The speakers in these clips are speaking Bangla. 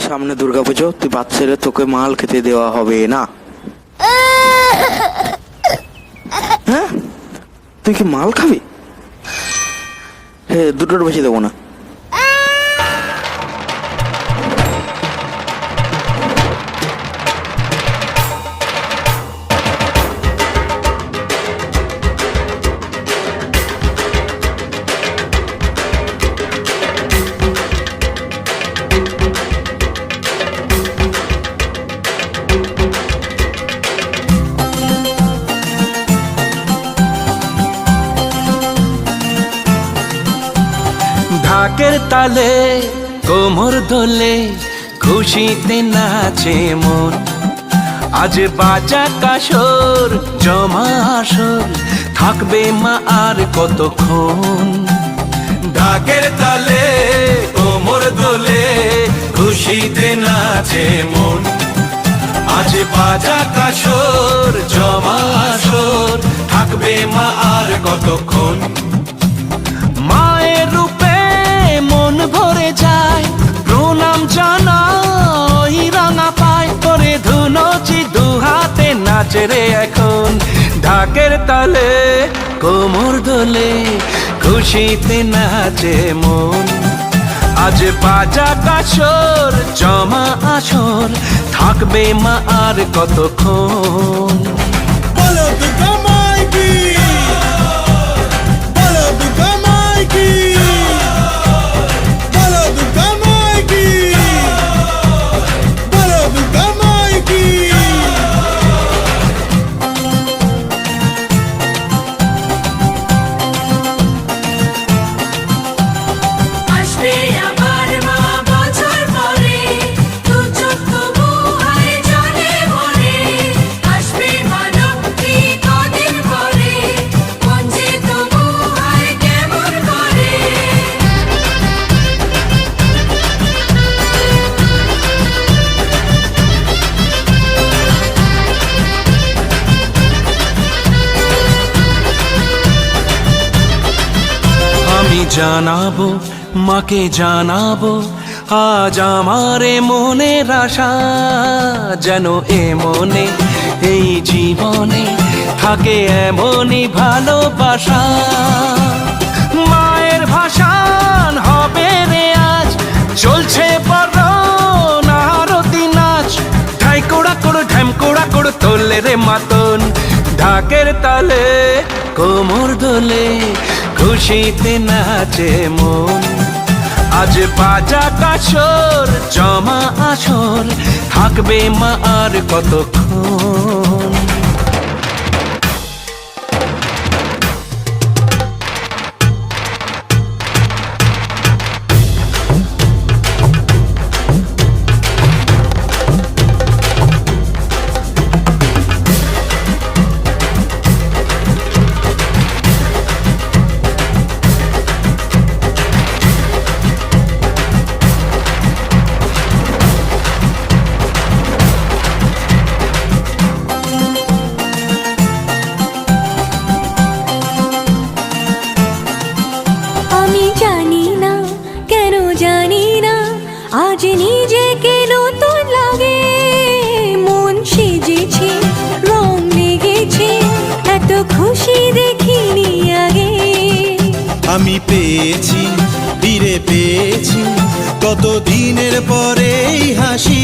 সামনে দুর্গাপুজো, তুই ভাত ছেড়ে তোকে মাল খেতে দেওয়া হবে না। হ্যাঁ, তুই কি মাল খাবি? হ্যাঁ, দুটোর বেশি দেবো না। ঢাকের তালে কোমর দোলে খুশিতে নাচে মন, আজ বাজা কাসর জমা আসর থাকবে মা আর কতক্ষণ। ঢাকের তালে কোমর দোলে খুশিতে নাচে মন, আজ বাজা কাসর জমা আসর থাকবে মা আর কতক্ষণ। মায়ের রূপে মন ভরে যায়, প্রণাম জানাই রাঙা পায় করে ধুনচি দুহাতে নাচে রে এখন। ঢাকের তালে কোমর দোলে খুশিতে নাচে মন, আজ বাজা কাসর জমা আসর থাকবে মা আর কতক্ষণ। বলো দুর্গা মাই কি, বলো দুর্গা মাই কি, বলো দুর্গা মাই কি, বলো দুর্গা মাই কি। আসবে আবার মা বছর পরে, দু চোখ তবু হয় জলে ভরে। আসবে মা লক্ষ্মী কদিন পরে, মন যে তবু হয় কেমন করে। আমি জানাবো মাকে জানাবো আজ আমারে মনের আশা, যেন এ মনে এই জীবনে থাকে এমনই ভালোবাসা। মায়ের ভাষান হবে রে আজ, চলছে বরণ আরতি নাচ, ঢাই কোড়া কোড় ঢ্যাম কোড়া কোড় তোলে রে মাতন। ঢাকের তালে কোমর দোলে খুশিতে নাচে মন, আজ বাজা কাসর জমা আসর থাকবে মা আর কতক্ষণ। হাসি দেখিনি আগে। আমি পেয়েছি, ফিরে পেয়েছি কত দিনের পরে এই হাসি।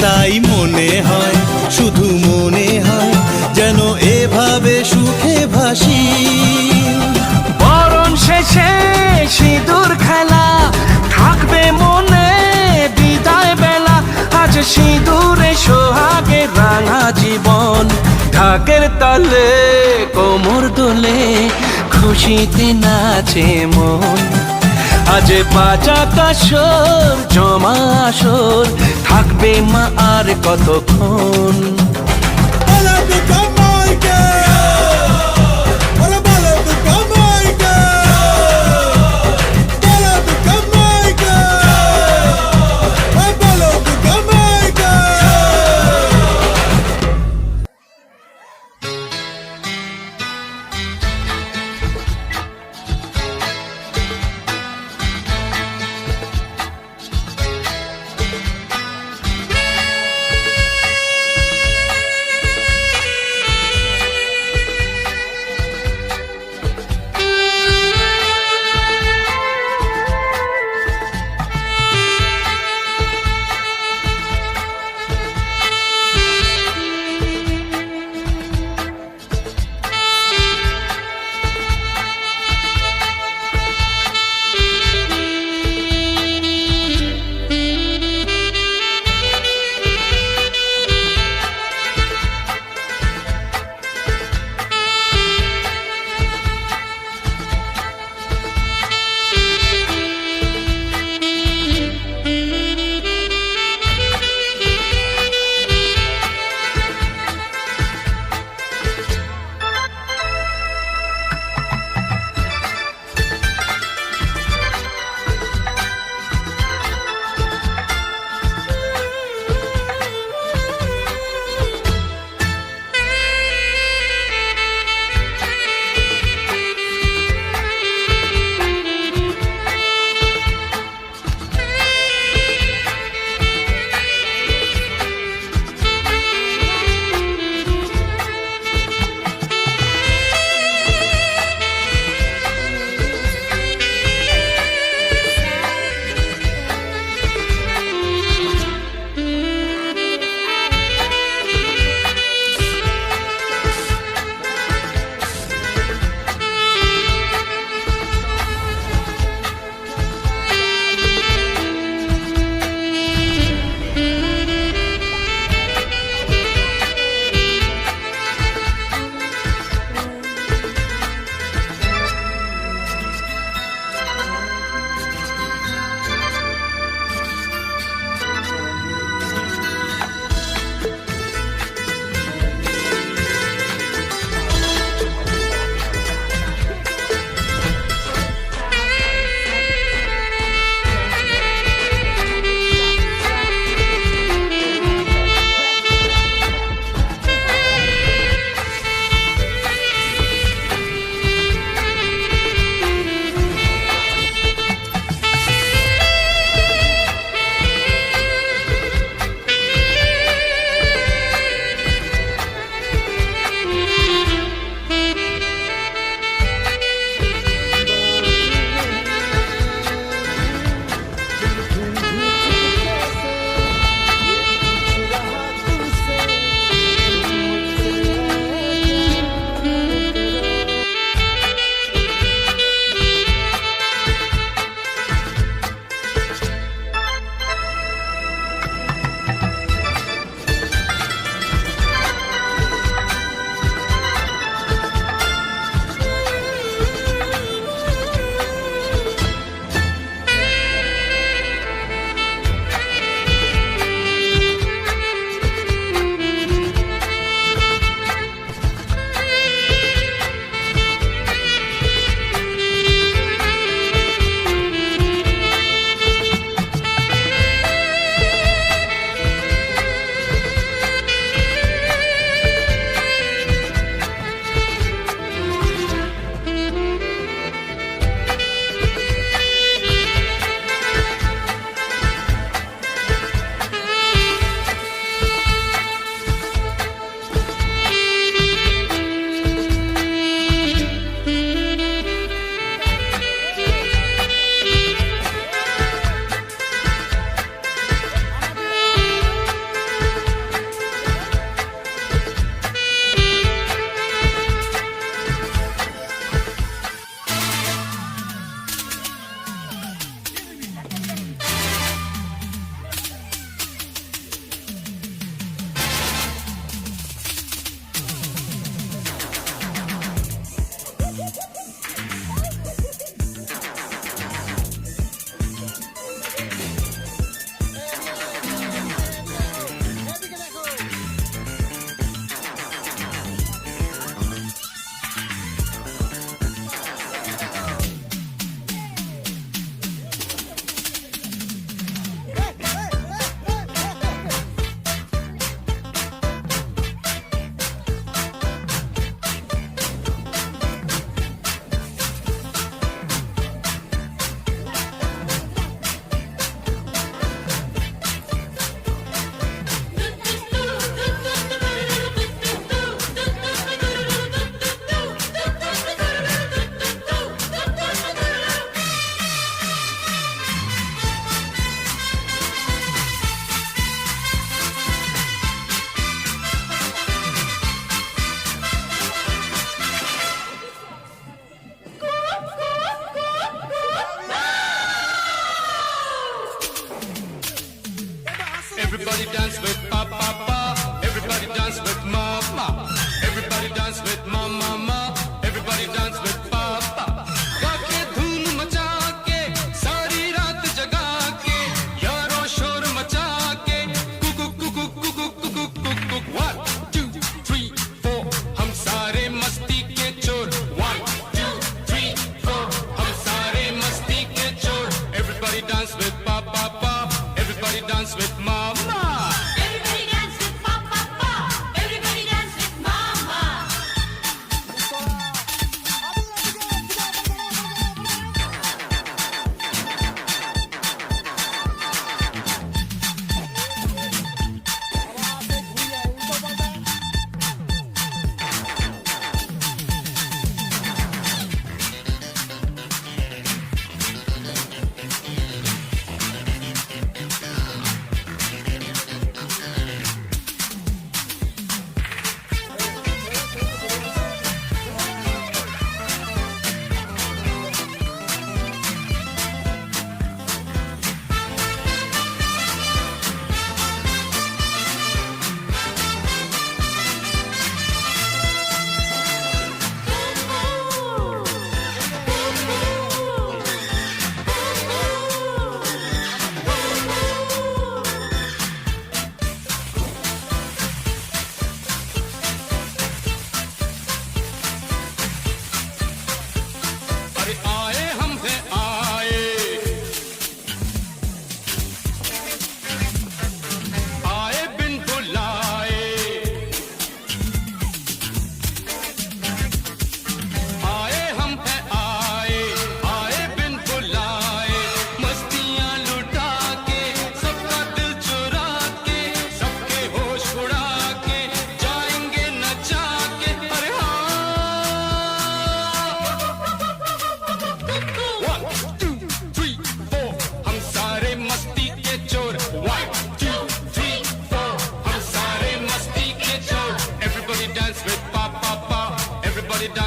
তাই মনে হয়, শুধু মনে হয় যেন এভাবে সুখে ভাসি। বরণ শেষে সিঁদুর খেলা থাকবে মনে বিদায় বেলা। আজ সিঁদুরে সোহাগে রাঙা জীবন, ঢাকের তালে কোমর দোলে খুশিতে নাচে মন। আজ বাজা কাসর জমা আসর, থাকবে মা আর কতক্ষণ। বলো তো কামাই কে, ওরে বলো তো কামাই কে, বলো তো কামাই কে, ওরে বলো তো কামাই কে।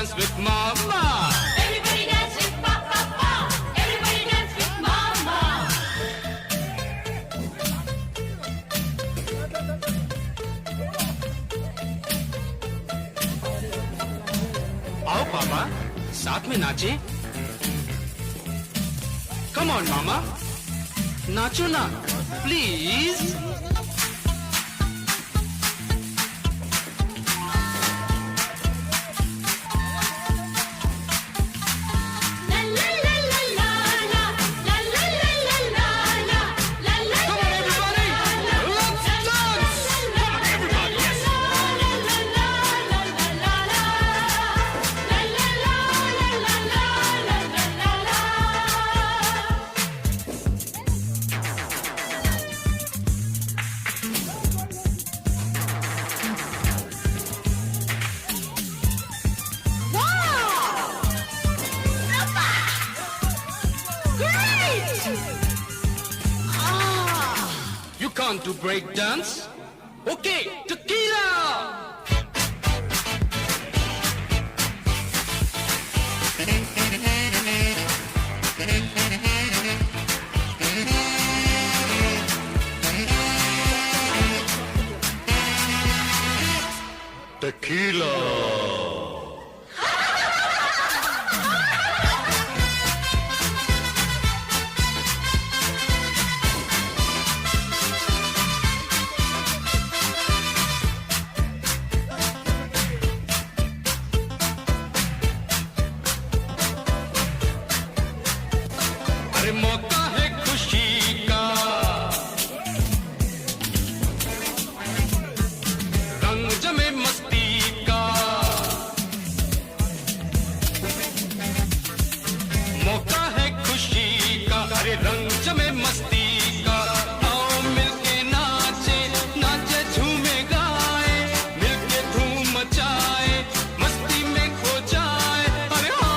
dance with mama. Everybody dance with Papa. Everybody dance with Mama. आओ पापा साथ में नाचे. Come on मामा, नाचो ना please. La la la la la la. La la la la la la. La la Come on everybody, let's dance. Come on everybody, yes. You can't do break dance? Okay, tequila! अरे मौका है खुशी का, रंग जमे मस्ती का. मौका है खुशी का, अरे रंग जमे मस्ती का. आओ मिलके नाचे, नाचे झूमे गाए, मिलके धूम मचाए, मस्ती में खो जाए. अरे हाँ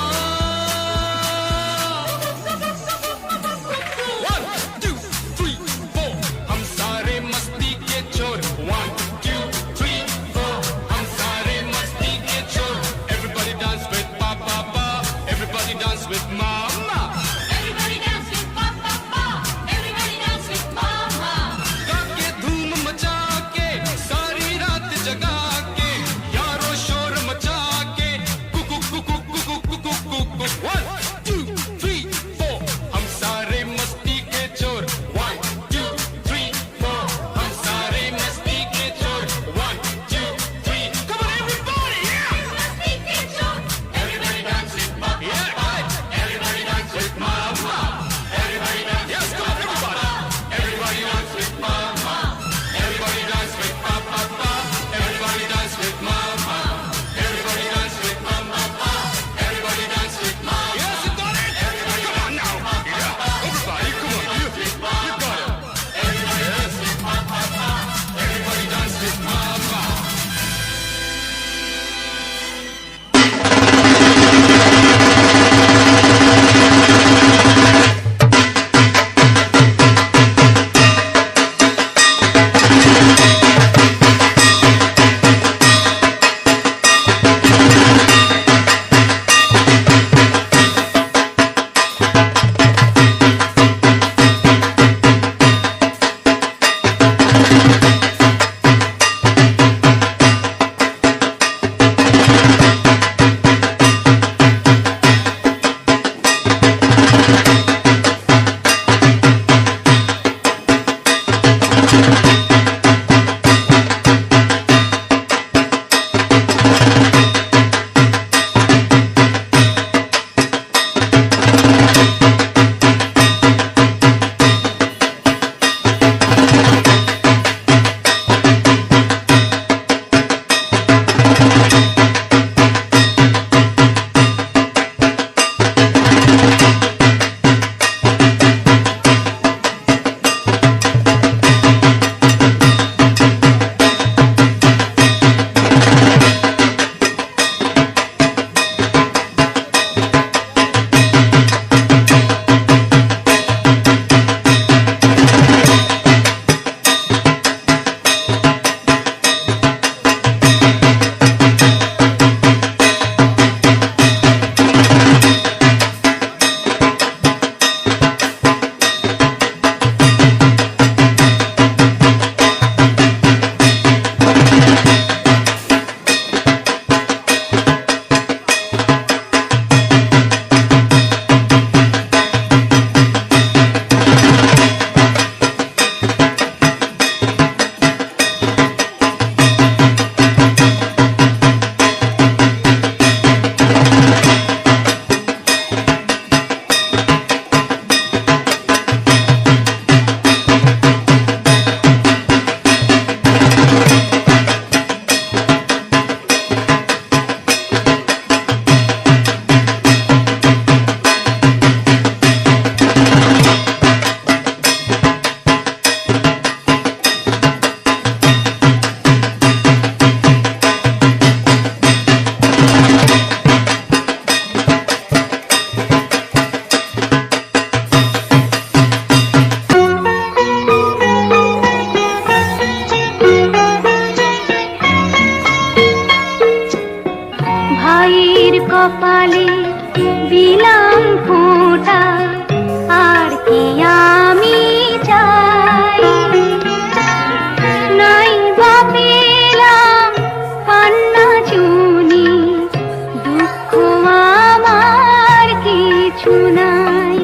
কপালে দিলাম ফোঁটা, আর কি আমি চাই। নাই বা পেলাম পান্না চুনি, দুঃখ আমার কিছু নাই।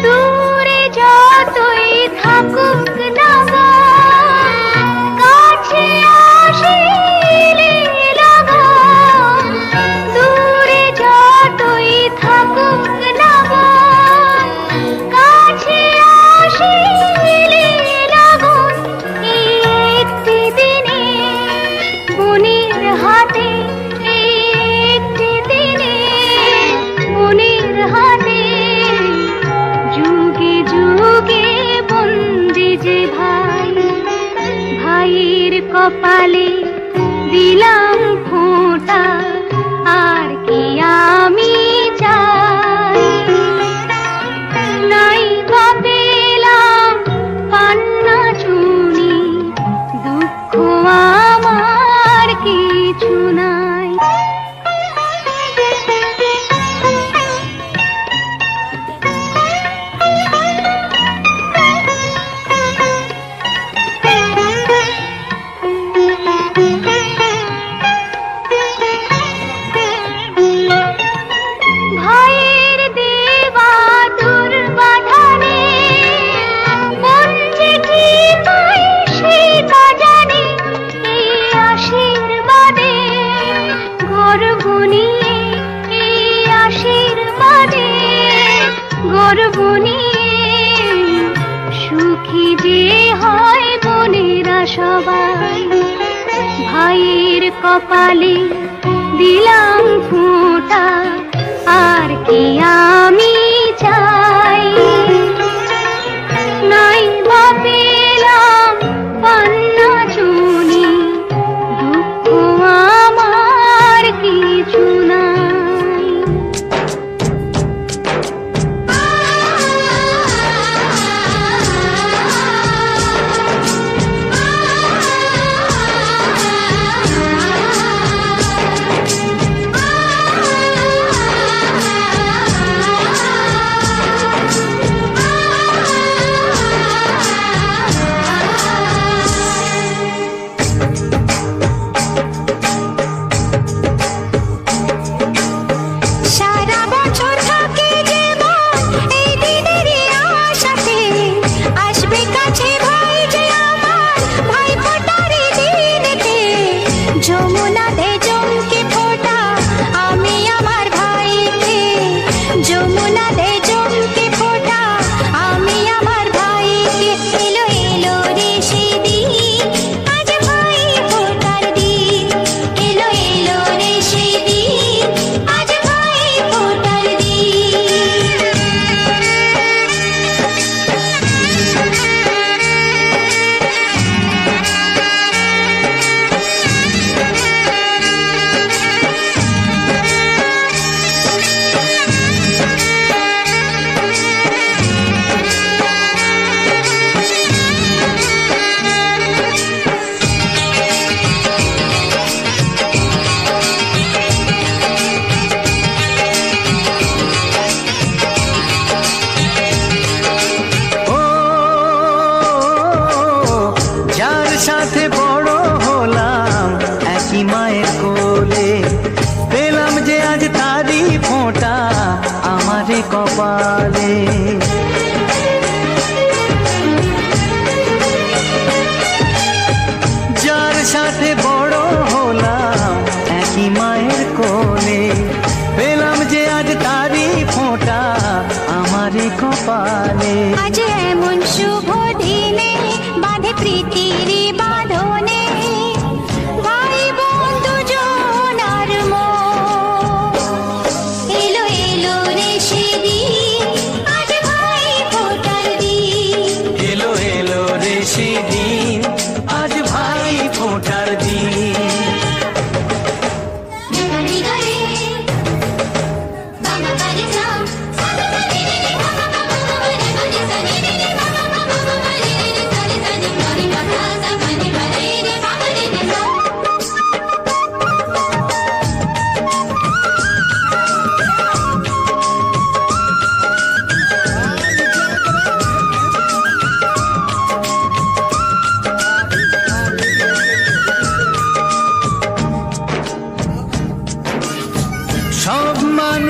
দূরে যতই থাকুক না গো, কাছে আসিলে লগন। দূরে যতই থাকুক না গো, কাছে আসিলে লগন। এই একটি দিনে বনের হাতে, এই একটি দিনে বনের হাতে, যুগে যুগে বন্দি যে ভাই। ভাইয়ের কপালে দিলাম ফোঁটা, আর কি আমি চাই। নাই বা পেলাম পান্না চুনি, দুঃখ আমার কিছু নাই। ভাইয়ের দেওয়া দুর্বাধানে মন যে কি পাই সেটা জানি। এই আশীর্বাদে গর্ব নিয়ে, এই আশীর্বাদে গর্ব নিয়ে, সুখী যে হয় বোনেরা সবাই। ভাইয়ের কপালে দিলাম ফোঁটা, আর কি আমি চাই। নাই বা পেলাম পান্না চুনি, দুঃখ আমার কিছু নাই।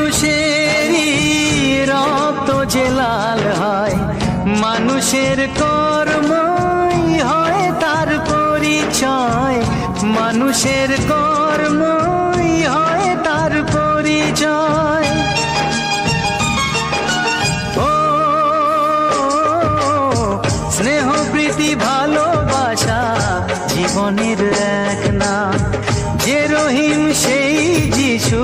মানুষেরই রক্ত যে লাল হয়, মানুষের কর্মই হয় তার পরিচয়, মানুষের কর্মই হয় তার পরিচয়। ও স্নেহ প্রীতি ভালোবাসা জীবনের এক নাম, যে রহিম সেই যিশু,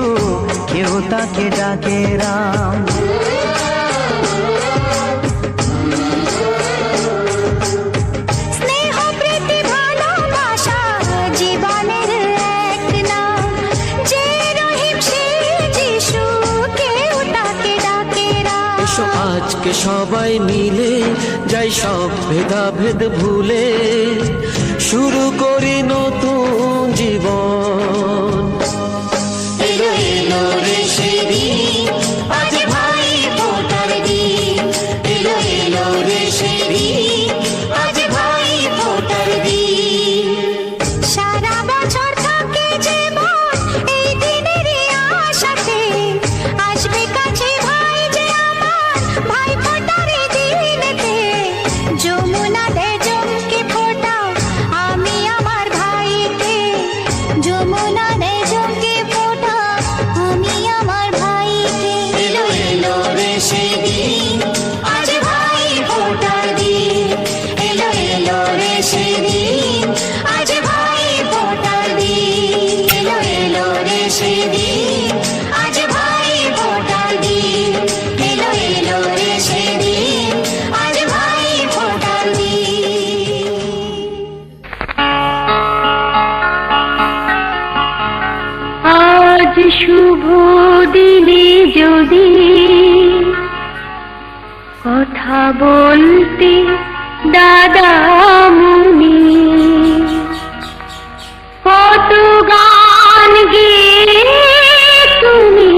কেউ তাকে ডাকে রাম। স্নেহ প্রীতি ভালোবাসা জীবনের এক নাম, যে রহিম সেই যিশু, কেউ তাকে ডাকে রাম। এসো আজকে সবাই মিলে যাই সব ভেদাভেদ ভুলে, শুরু করি নতুন জীবন। এলো এলো রে সেদিন, আজ ভাই ফোটার দিন। এলো এলো রে সেদিন, আজ ভাই ফোটার দিন। সারা বছর থাকে জীবন এই দিনেরই আশাতে, আসবে কাছে ভাই যে আমার, ভাই ফোটার দিনেতে। যমুনা দে জমকে ফোটাও আমি আমার ভাইকে, যমুনা দে জমকে ফোটাও আমি আমার ভাইকে। এলো এলো রে সেদিন, আজ ভাই ফোটার দিন। এলো এলো রে সেদিন, আজ ভাই ফোটার দিন। এলো এলো রে সেদিন, আজ ভাই ফোটার দিন। এলো এলো রে সেদিন, আজ ভাই ফোটার দিন। আজ শুভ দিনে যদি কথা বলতে দাদা মুনি, কত গান গেয়ে তুমি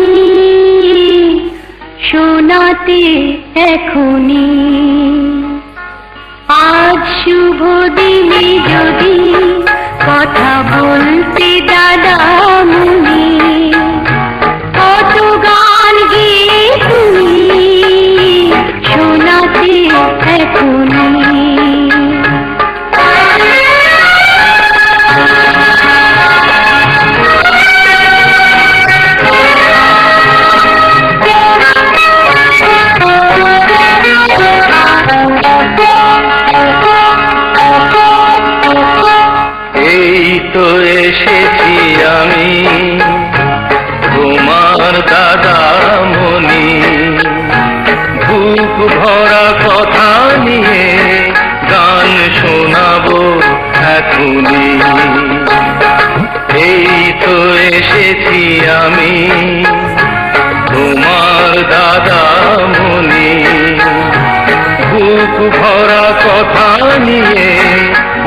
শোনাতে এখনি। আজ শুভ দিনে যদি কথা বলতে দাদা মুনি, কত গান গেয়ে তুমি শোনাতে এখনি। এই তো এসেছি আমি তোমার দাদা মনি, বুক ভরা কথা নিয়ে গান শোনাবো এখনি। এই তো এসেছি আমি তোমার দাদা মনি, বুক ভরা কথা নিয়ে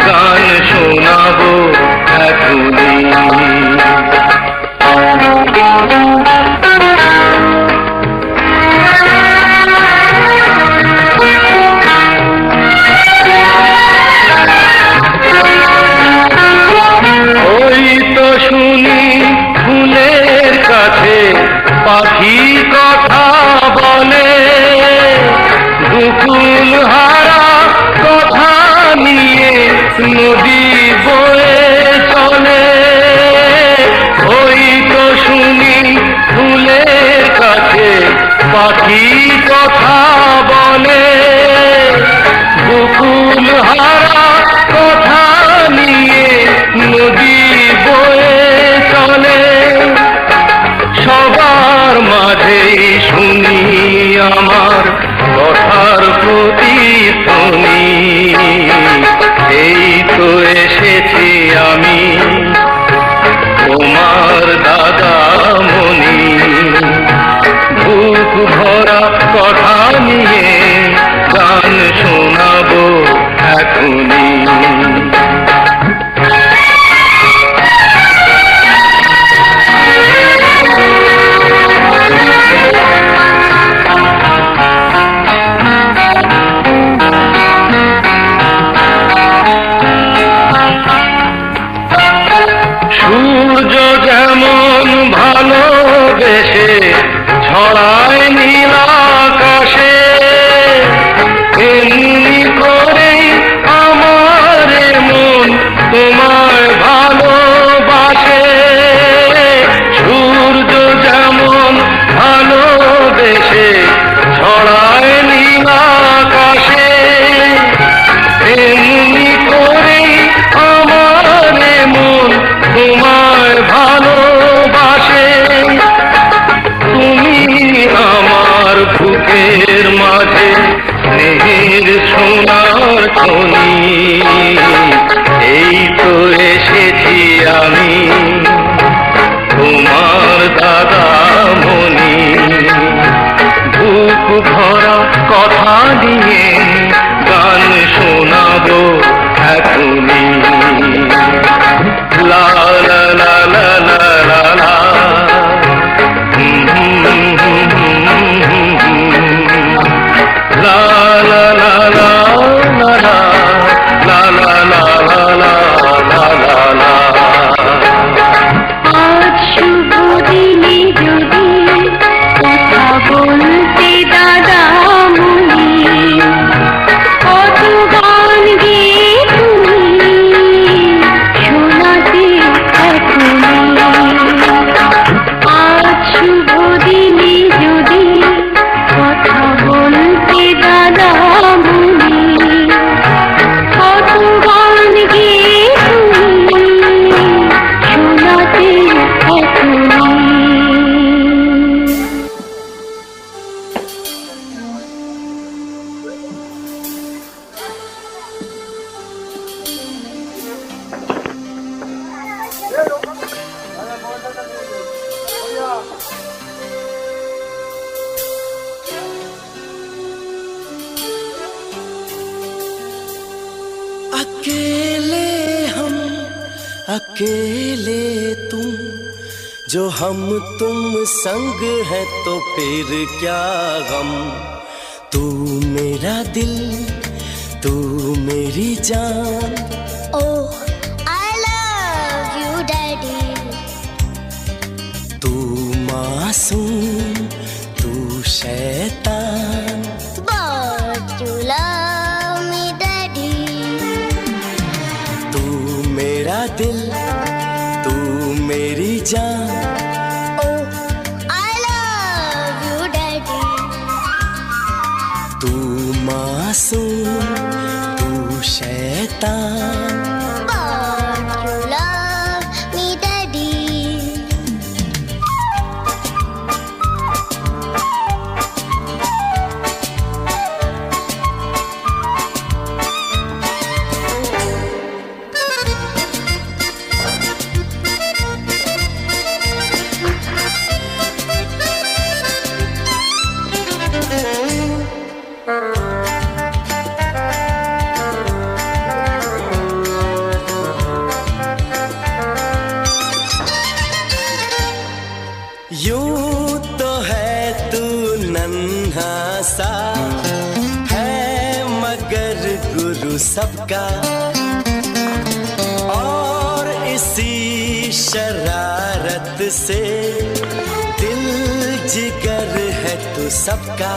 গান শোনাবো এখনি। ওই তো শুনি ফুলের কাছে পাখি কথা বলে, দুকুল হারা কথা নিয়ে নদী আমি তোমার দাদা মনি, বুক ভরা কথা নিয়ে গান শোনাবো এখনই। লা লা লা লা লা লা লা। La la la la la la la la la la la la la। আজ শুভ দিনে যদি কথা বলতে দাদা মনি, কত গান গেয়ে তুমি শোনাতে এখনই। আজ শুভ দিনে যদি কথা বলতে দাদা মনি, কত গান গেয়ে তুমি শোনাতে এখনই। अकेले हम अकेले तुम, जो हम तुम संग है तो फिर क्या गम। तू मेरा दिल, तू मेरी जान। Oh, I love you, Daddy. तू मासूम, तू शैतान। But you love me, Daddy. तू मेरा दिल, तू मेरी जान। Oh, I love you, Daddy. तू मासूम, तू शैतान। But you love me, Daddy. यूं तो है तू नन्हा सा, है मगर गुरु सबका। और इसी शरारत से दिल जिगर है तू सबका।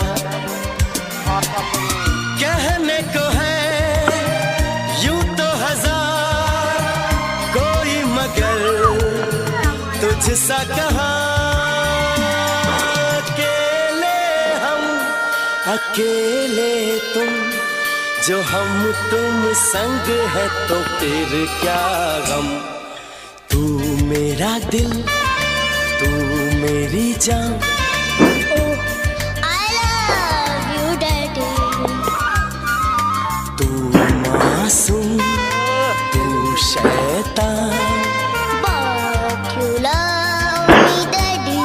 कहने को है यूं तो हजार, कोई मगर तुझसा कहाँ। अकेले तुम, जो हम तुम संग है तो फिर क्या गम। तू मेरा दिल, तू मेरी जान। Oh, I love you, Daddy. तू मासूम, तू शैतान। But you love me, Daddy.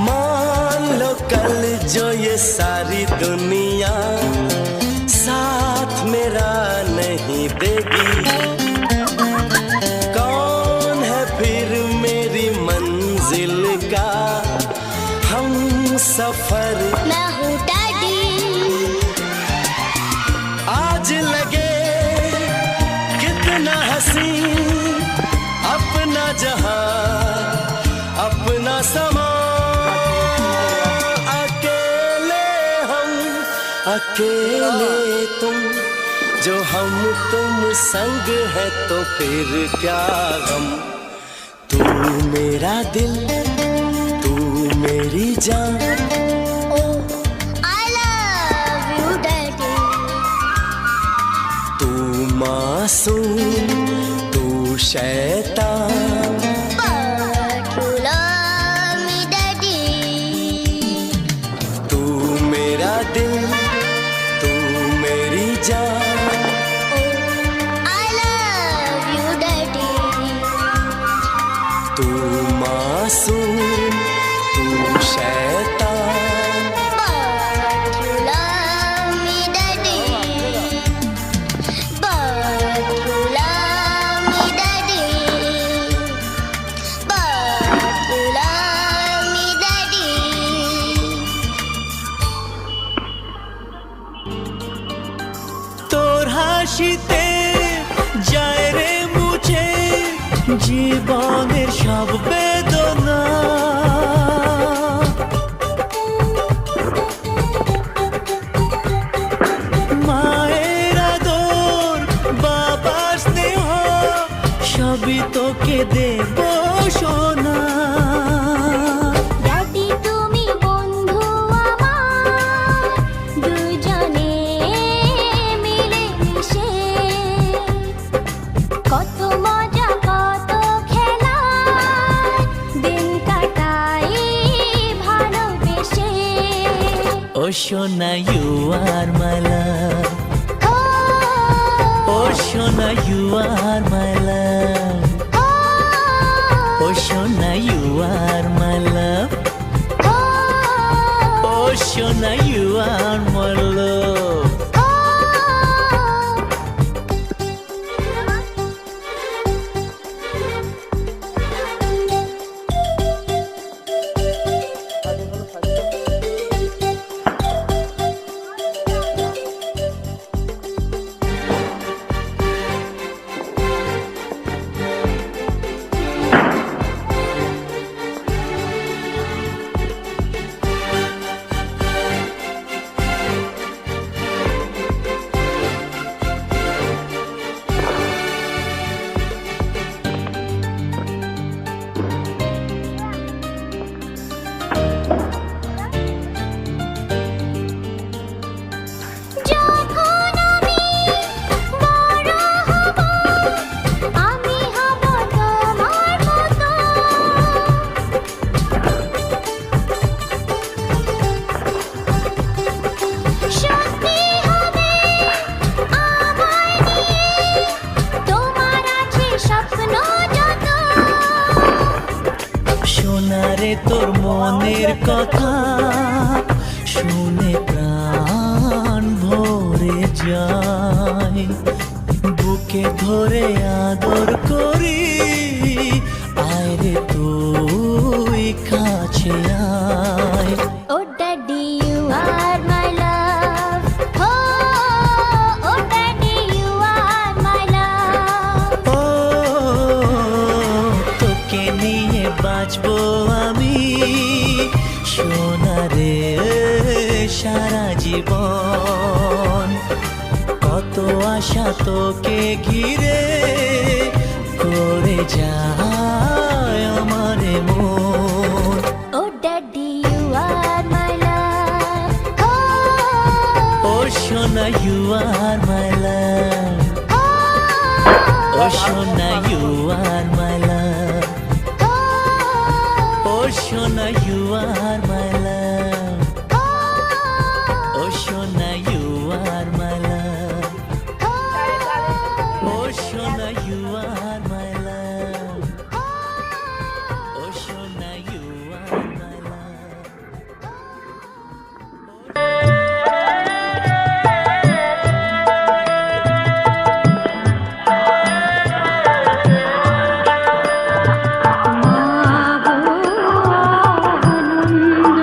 मान लो कल जो ये सारी दुनिया साथ मेरा नहीं देगी, कौन है फिर मेरी मंजिल का हम सफर। मैं हूँ Daddy. आज लगे कितना हसी अपना जहां, अपना समा। अकेले तुम, जो हम तुम संग है तो फिर क्या गम। तू मेरा दिल, तू मेरी जान I love you, Daddy. तू मासूम तू शैतान But you love me, Daddy. तू मेरा दिल तू मेरी जान I love you, Daddy. तू मासूम तू शैतान But you love me, Daddy. But you love me, Daddy. But you love me, Daddy. তোর হাসিতে যায় রে মুছে জীবনের সব বেদনা মায়ের আদর বাবার স্নেহ সবই তোকে দেব সোনা Daddy, তুমি বন্ধু আমার, দুজনে মিলে মিশে কত মজা কত খেলা দিন কাটাই ভালোবেসে। ও সোনা ইউ আর মাই লাভ ও সোনা ইউ আর মাই লাভ ও সোনা ইউ আর মাই লাভ ও সোনা ইউ আর মাই লাভ যখন আমি বড় হব আমি হব তোমার মতো সত্যি হবে আমায় নিয়ে তোমার আছে স্বপ্ন যত সোনারে তোর মনের কথা শুনে প্রাণ ভরে যায় বুকে ধরে আদর করি আয় রে তুই কাছে আয় Oh Daddy, you are my love. Oh Daddy, you are my love. ও তোকে নিয়ে বাঁচবো আমি সোনারে সারা জীবন কত আশা তোকে ঘিরে করে যায় আমার মন Oh Daddy, you are my love. ও সোনা ইউ আর মাই লাভ ও সোনা ইউ আর মাই লাভ ও সোনা ইউ আর মাই লাভ ও সোনা ইউ আর মাই লাভ ও সোনা ইউ আর মাই লাভ ও সোনা ইউ আর মাই লাভ আনন্দ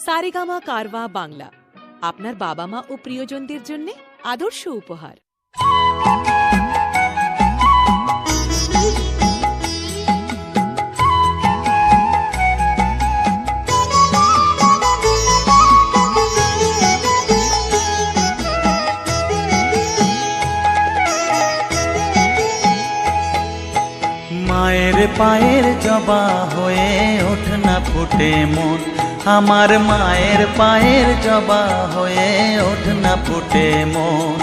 সারেগামা কারওয়া বাংলা, আপনার বাবা মা ও প্রিয়জনদের জন্য আদর্শ উপহার। মায়ের পায়ের জবা হয়ে ওঠ না ফুটে মন, আমার মায়ের পায়ের জবা হয়ে ওঠ না ফুটে মন।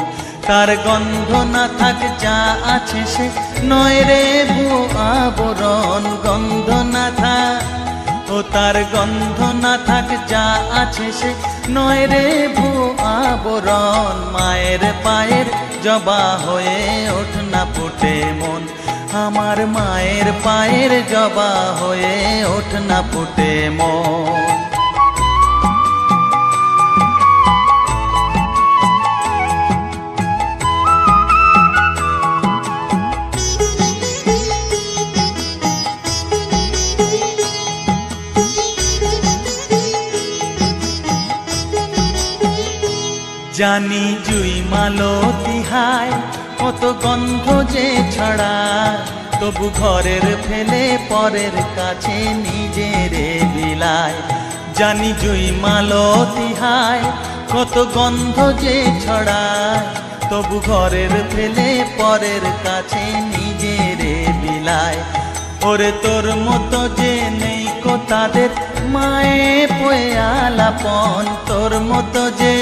তার গন্ধ না থাক যা আছে সে নয় রে ভুয়ো আবরণ, গন্ধ না থাক ও তার গন্ধ না থাক যা আছে সে নয় রে ভুয়ো আবরণ। মায়ের পায়ের জবা হয়ে ওঠ না ফুটে মন, আমার মায়ের পায়ের জবা হয়ে ওঠ না ফুটে মন। জানি জুই মালতী হায় কত গন্ধ যে ছড়ায়, তবু ঘরের ফেলে পরের কাছে নিজেরে বিলায়। জানি জুই মালতী হায় কত গন্ধ যে ছড়ায়, তবু ঘরের ফেলে পরের কাছে নিজেরে বিলায়। ওরে তোর মতো যে নেই কো তাদের মায়ে পয়ে আলাপন, তোর মতো যে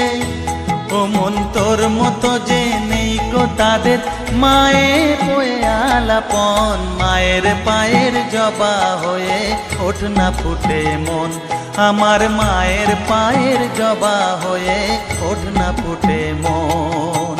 ও মন তোর মতো যে নেই গো তাদের মায়ে পয়ে আলাপন। মায়ের পায়ের জবা হয়ে ওঠ না ফুটে মন, আমার মায়ের পায়ের জবা হয়ে ওঠ না ফুটে মন।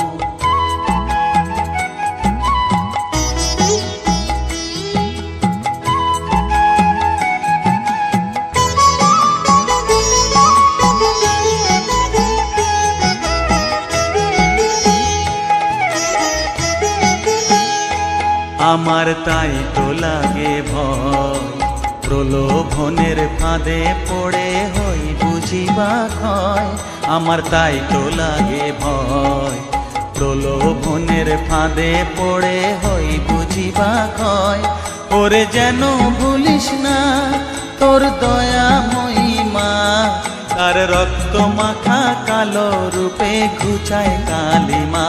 আমার তাই তো লাগে ভয়, প্রলোভনের ফাঁদে পড়ে হই বুঝিবা ক্ষয়। আমার তাই তো লাগে ভয়, প্রলোভনের ফাঁদে পড়ে হই বুঝিবা ক্ষয়। ওরে যেন ভুলিস না তোর দয়া মহিমা, তার রক্ত মাখা কালো রূপে ঘুচায় কালিমা।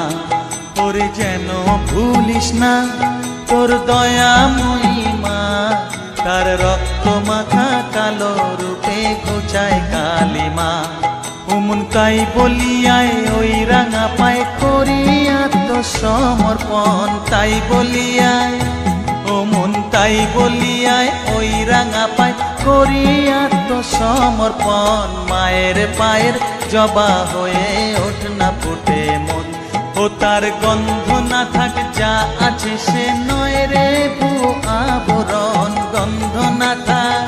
ওরে যেন ভুলিস না তোর দয়া মহিমা, তার রক্ত মাখা কালো রূপে ঘুচায় কালিমা। উমন তাই বলিয়ায় ওই রাঙা পায় করি আত্মসমর্পণ, তাই বলিয়ায় ও মন তাই বলিয়ায় ওই রাঙা পায় করি আত্মসমর্পণ। মায়ের পায়ের জবা হয়ে ওঠ না ফুটে মন, ও তার গন্ধ না থাক যা আছে সে নয় রে ভুয়ো আবরণ, গন্ধ না থাক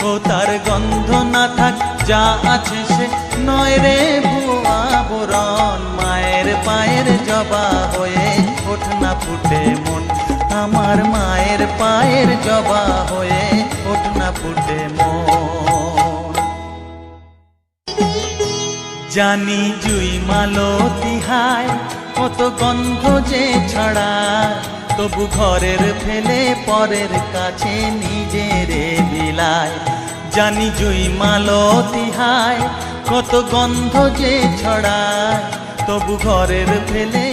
ও তার গন্ধ না থাক যা আছে সে নয় রে ভুয়ো আবরণ। মায়ের পায়ের জবা হয়ে ওঠ না ফুটে মন, আমার মায়ের পায়ের জবা হয়ে ওঠ না ফুটে মন। জানি জুই মালতী হায় কত গন্ধ যে ছড়ায়, তবু ঘরের ফেলে পরের কাছে নিজেরে বিলায়। জানি জুই মালতী হায় কত গন্ধ যে ছড়ায়, তবু ঘরের ফেলে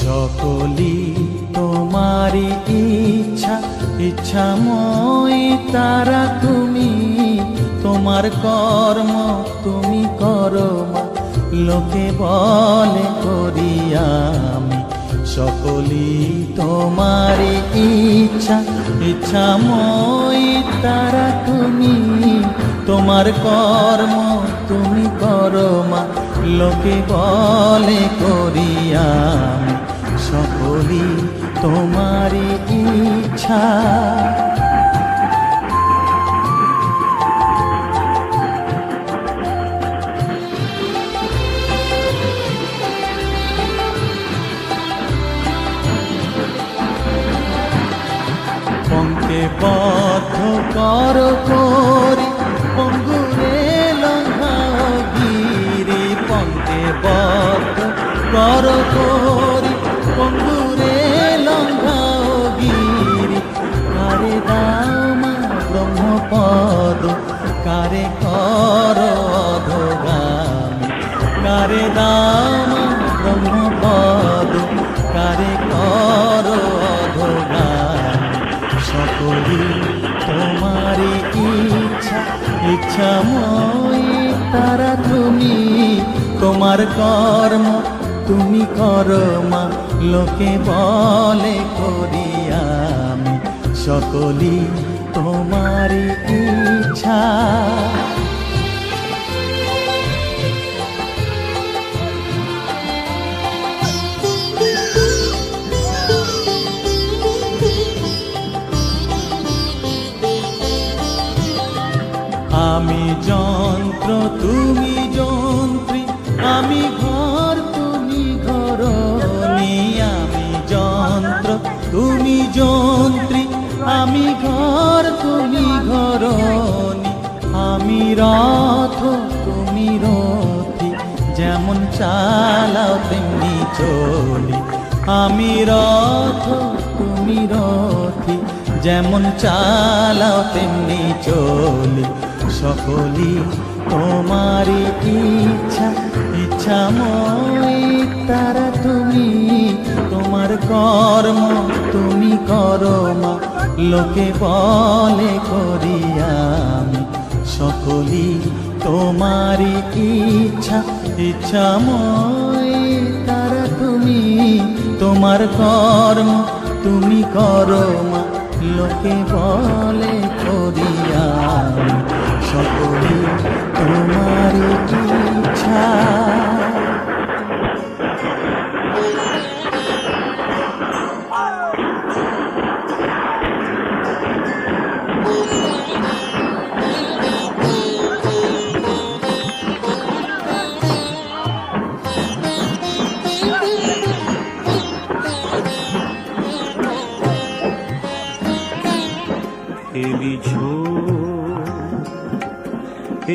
সকলি তোমারি ইচ্ছা, ইচ্ছাময়ী তারা তুমি। তোমার কর্ম তুমি করো মা, লোকে বলে করি আমি। সকলি তোমারি ইচ্ছা, ইচ্ছাময়ী তারা তুমি। তোমার কর্ম তুমি করো মা, লোকে বলে করি আমি সকলই তোমারই ইচ্ছা। পঙ্কে বদ্ধ কর করি পঙ্গুরে লঙ্ঘাও গিরি, পঙ্কে বদ্ধ কর করি পঙ্গুরে লঙ্ঘাও গিরি। কারে দাও মা ব্রহ্মপদ, কারে কর অধগামী, কারে দাও মা ব্রহ্মপদ, কারে কর অধগামী। সকলই তোমারই ইচ্ছা, ইচ্ছাময়ী তারা তুমি, তোমার কর্ম তুমি করো মা, লোকে বলে করি আমি সকলই তোমারই ইচ্ছা। আমি যন্ত্র তুমি যন্ত্রী, আমি ঘর তুমি ঘরণী। আমি যন্ত্র তুমি যন্ত্রী, আমি ঘর তুমি ঘরণী। আমি রথ তুমি রথী, যেমন চালাও তেমনি চলি। আমি রথ তুমি রথী, যেমন চালাও তেমনি চলি। সকলই তোমারই ইচ্ছা, ইচ্ছাময়ী তারা তুমি, তোমার কর্ম তুমি করো মা, লোকে বলে করি আমি সকলই তোমারই ইচ্ছা, ইচ্ছাময়ী তারা তুমি, তোমার কর্ম তুমি করো মা, লোকে বলে করি আমি সকলই তোমারই ইচ্ছা।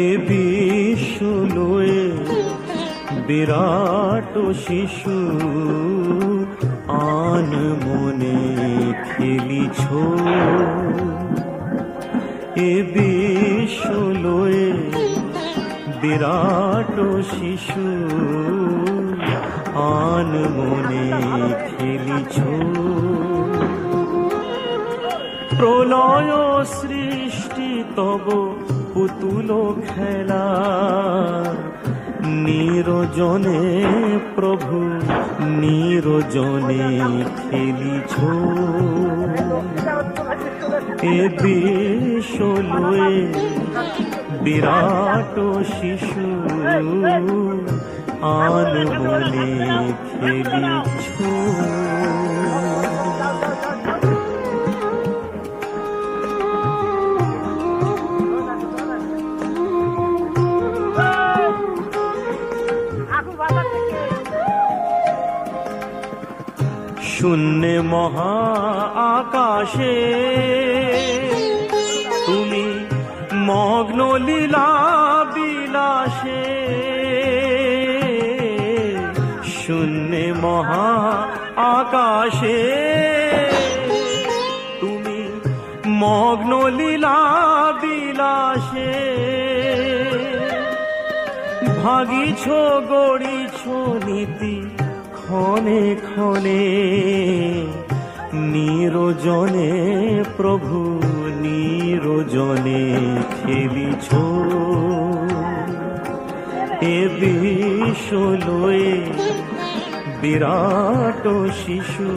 এ বিশ্ব লয়ে বিরাট শিশু আন মনে খেলিছ। এ বিশ্ব লয়ে বিরাট শিশু আন মনে খেলিছ। প্রলয় সৃষ্টি তব পুতুল খেলা, নিরজনে প্রভু নিরজনে খেলিছ। এ বিশ্ব লয়ে বিরাট শিশু আন মনে খেলিছ। শূন্যে মহা আকাশে তুমি মগ্ন লীলা বিলাসে। শূন্যে মহা আকাশে তুমি মগ্ন লীলা বিলাসে। ভাগিছ গড়িছ নীতি ক্ষণে ক্ষণে, নিরজনে প্রভু নিরজনে খেলিছ। এ বিশ্ব লয়ে বিরাট শিশু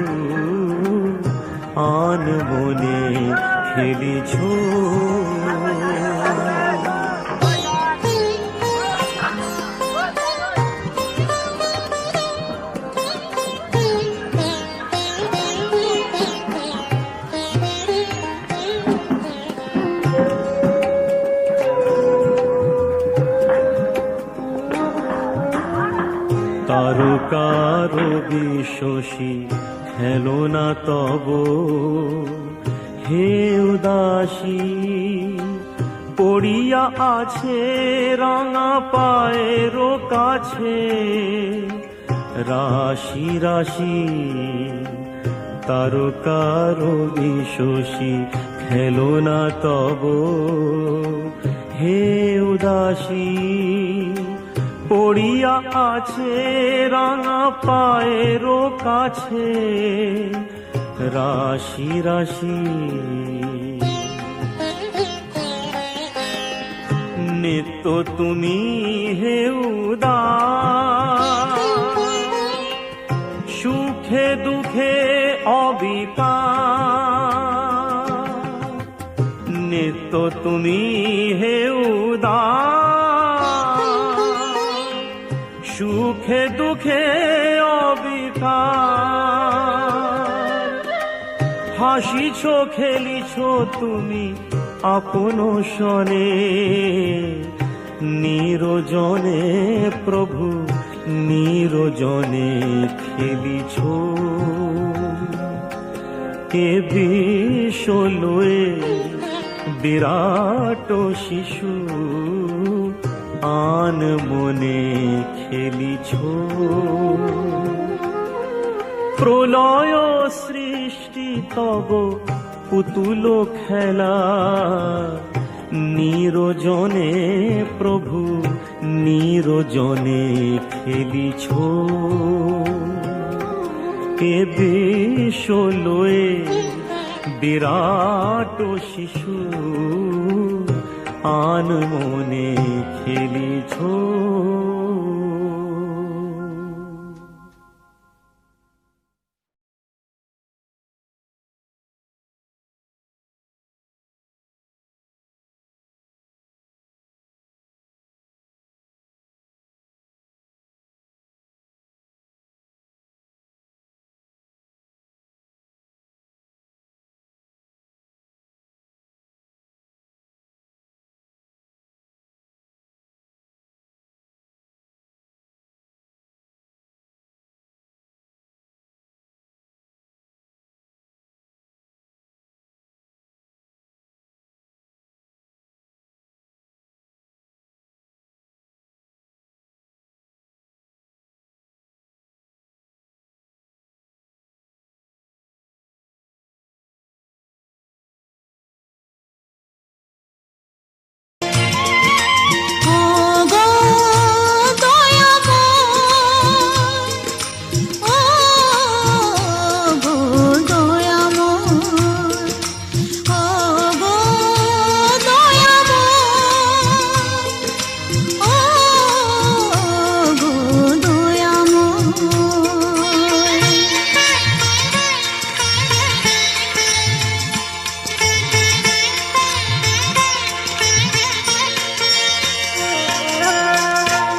আন মনে খেলিছ। কারো বিশ্বসী খেলো না তব হে উদাসী পড়িয়া আছে রাঙা পায়ের কাছে রাশি রাশি তারকার বিশ্বসী খেলো না তব হে উদাসী পড়িয়া আছে রাঙা পায়ের কাছে রাশি রাশি নিত্য তুমি হে উদাস সুখে দুঃখে অবিকার নিত্য তুমি হে উদাস সুখে দুঃখে অবিকার হাসিছ খেলিছ তুমি আপন শনে নিরজনে প্রভু নিরজনে খেলিছ এ বিশ্বলয়ে বিরাট শিশু আন মনে খেলিছ প্রলয় সৃষ্টি তব পুতুল খেলা নিরজনে প্রভু নিরজনে খেলিছ এ বিশ্বলয়ে বিরাট শিশু আন মনে খেলিছ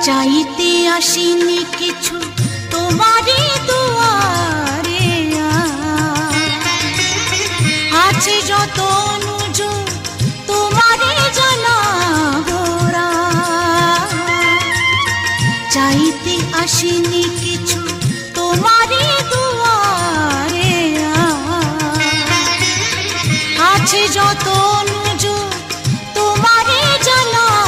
চাইতে আসিনি কিছু তোমারই দুয়ারে আছে যত অনুজ তোমারই জানাবো চাইতে আসিনি কিছু তোমারই দুয়ারে আছে যত অনুজ তোমারই জানাবো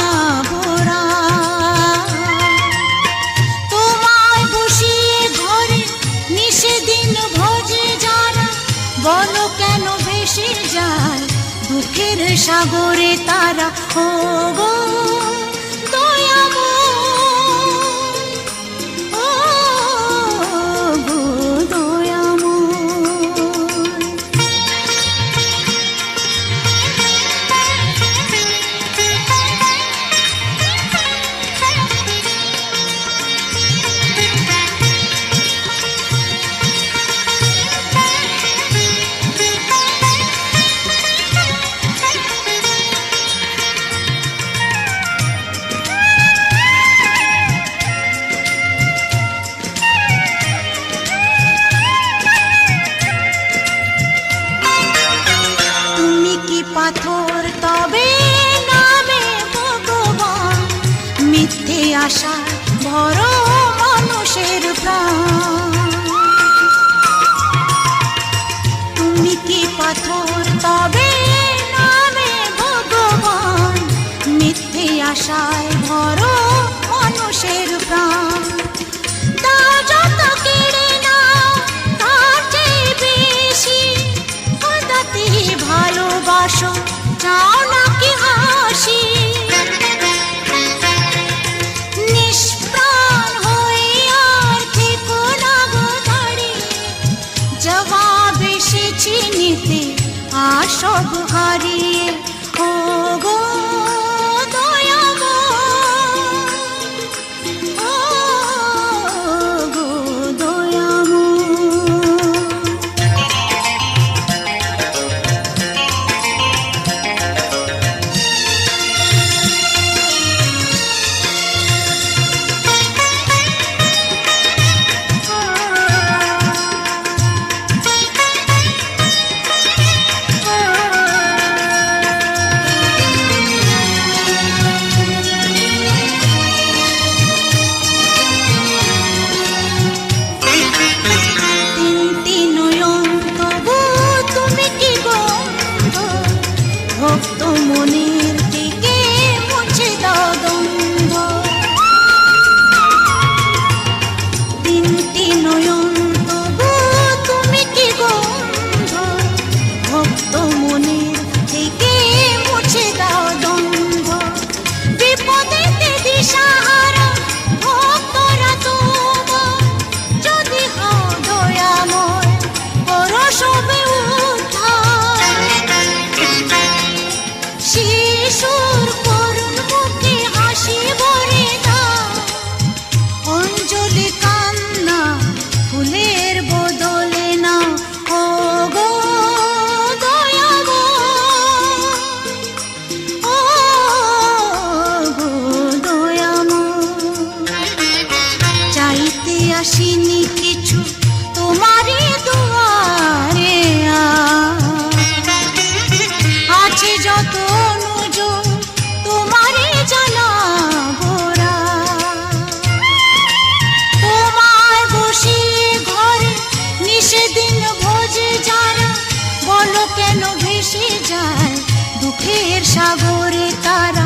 বলো কেন ভেসে যায় দুঃখের সাগরে তারা ও গো দয়াময় ও গো পাথর তবে নামে ভগবান মিথ্যে আশা বড় মানুষের প্রাণ। তুমি কি পাথর তবে নামে ভগবান, মিথ্যে আশায় ভরো মানুষের প্রাণ। দাও যত কেড়ে নাও তার চেয়ে বেশি, কদাতি ভালোবাসো চাও নাকি হাসি। নিষ্প্রাণ হয়ে আর থেকো না গো দাঁড়িয়ে, জবাব এসেছি নিতে আর সব হারিয়ে। ও গো দয়াময়, ও গো দয়াময়। তিনটি নয়ন তবু তুমি কি গন্ধ, ভক্ত মনের থেকে মুছে দাও দ্বন্দ্ব। তিনটি নয়ন তবু তুমি কি গন্ধ, ভক্ত মনের থেকে মুছে দাও দ্বন্দ্ব। বিপদেতে দিশাহারা ভক্তরা তোমার, যদি হও দয়াময় করো সবে উদ্ধার। শিশুর করুণ মুখে হাসি ভরে দাও, অঞ্জলি কান্না ফুলের বদলে নাও। ও গো দয়াময়, ও গো দয়াময়। চাইতে আসিনি কিছু তোমারই দুয়ারে, আছে যত অনুযোগ তোমারই জানাবো রাত। তোমায় বসিয়ে ঘরে নিষেদিন ভোজে যারা, বলো কেন ভেসে যায় দুঃখের সাগরে তারা।